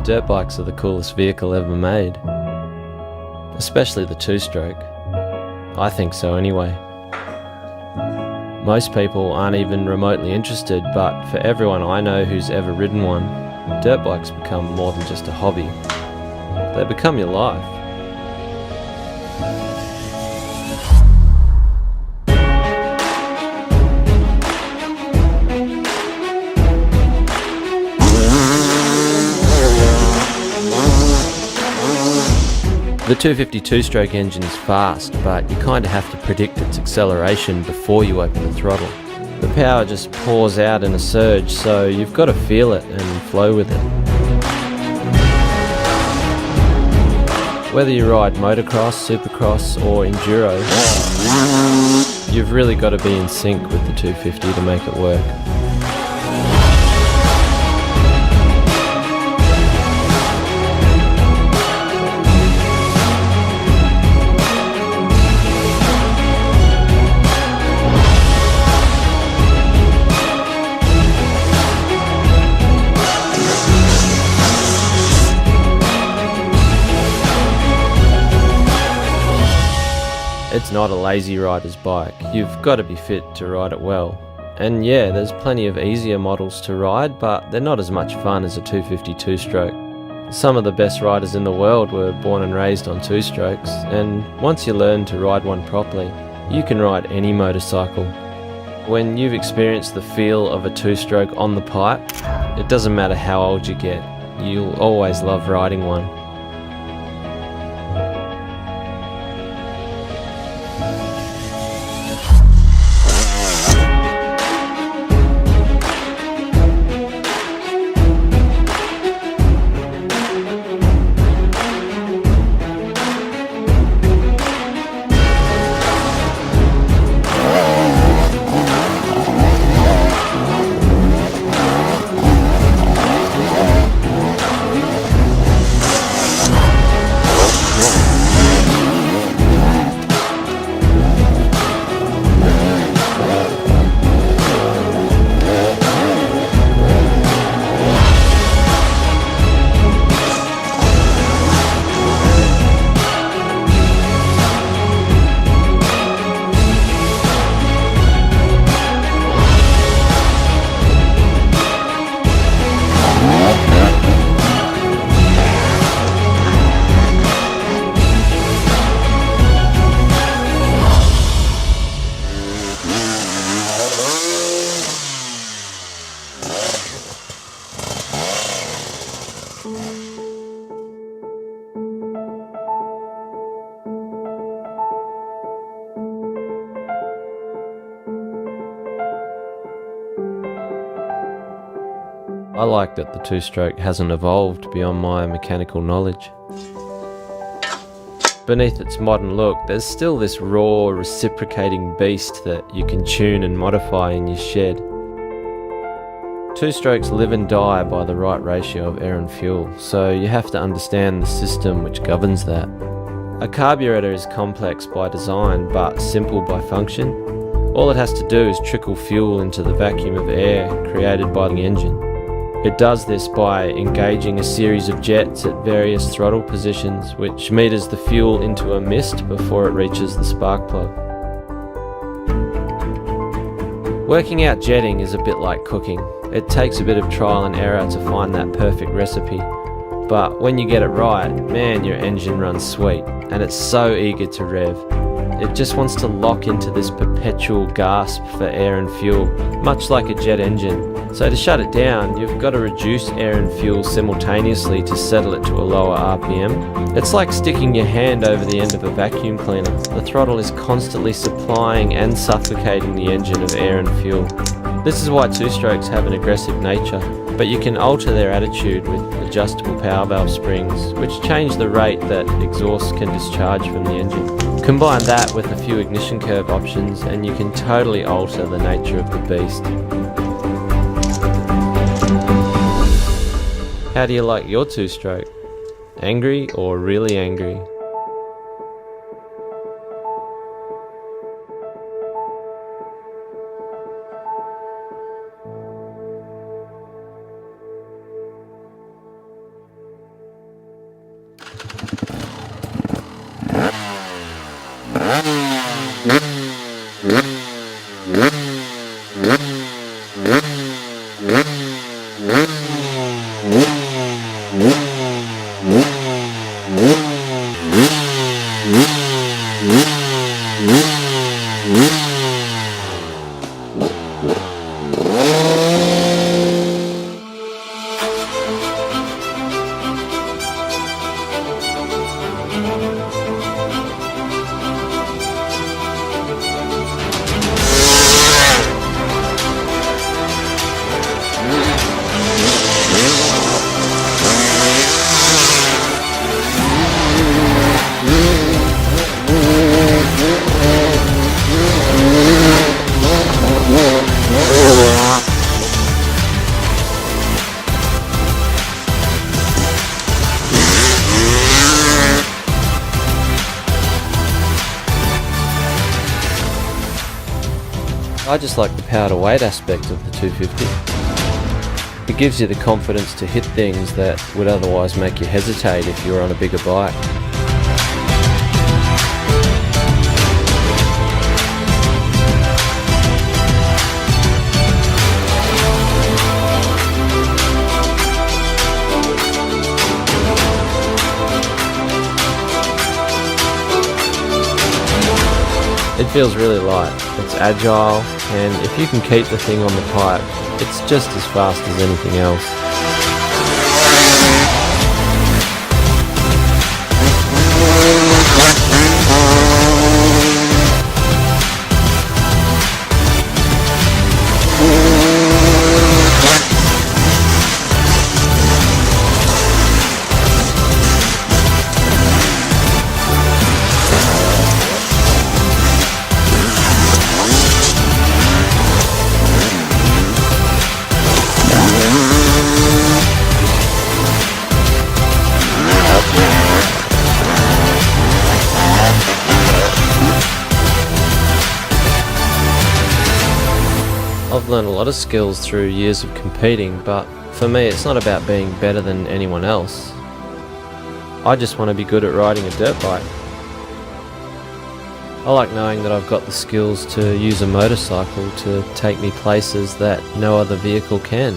Dirt bikes are the coolest vehicle ever made. Especially the two-stroke. I think so anyway. Most people aren't even remotely interested, but for everyone I know who's ever ridden one, dirt bikes become more than just a hobby. They become your life. The 252 stroke engine's fast, but you kinda have to predict its acceleration before you open the throttle. The power just pours out in a surge, so you've got to feel it and flow with it. Whether you ride motocross, supercross or enduro, you've really got to be in sync with the 250 to make it work. It's not a lazy rider's bike. You've got to be fit to ride it well. And yeah, there's plenty of easier models to ride, but they're not as much fun as a 252 stroke. Some of the best riders in the world were born and raised on two strokes, and once you learn to ride one properly, you can ride any motorcycle. When you've experienced the feel of a two-stroke on the pipe, it doesn't matter how old you get, you'll always love riding one. I like that the two-stroke hasn't evolved beyond my mechanical knowledge. Beneath its modern look, there's still this raw, reciprocating beast that you can tune and modify in your shed. Two-strokes live and die by the right ratio of air and fuel, so you have to understand the system which governs that. A carburetor is complex by design, but simple by function. All it has to do is trickle fuel into the vacuum of air created by the engine. It does this by engaging a series of jets at various throttle positions, which meters the fuel into a mist before it reaches the spark plug. Working out jetting is a bit like cooking. It takes a bit of trial and error to find that perfect recipe. But when you get it right, man, your engine runs sweet, and it's so eager to rev. It just wants to lock into this perpetual gasp for air and fuel, much like a jet engine. So to shut it down, you've got to reduce air and fuel simultaneously to settle it to a lower RPM. It's like sticking your hand over the end of a vacuum cleaner. The throttle is constantly supplying and suffocating the engine of air and fuel. This is why two-strokes have an aggressive nature, but you can alter their attitude with adjustable power valve springs, which change the rate that exhaust can discharge from the engine. Combine that with a few ignition curve options and you can totally alter the nature of the beast. How do you like your two-stroke? Angry or really angry? I just like the power to weight aspect of the 250. It gives you the confidence to hit things that would otherwise make you hesitate if you were on a bigger bike. It feels really light, it's agile, and if you can keep the thing on the pipe, it's just as fast as anything else. I've learned a lot of skills through years of competing, but for me it's not about being better than anyone else. I just want to be good at riding a dirt bike. I like knowing that I've got the skills to use a motorcycle to take me places that no other vehicle can.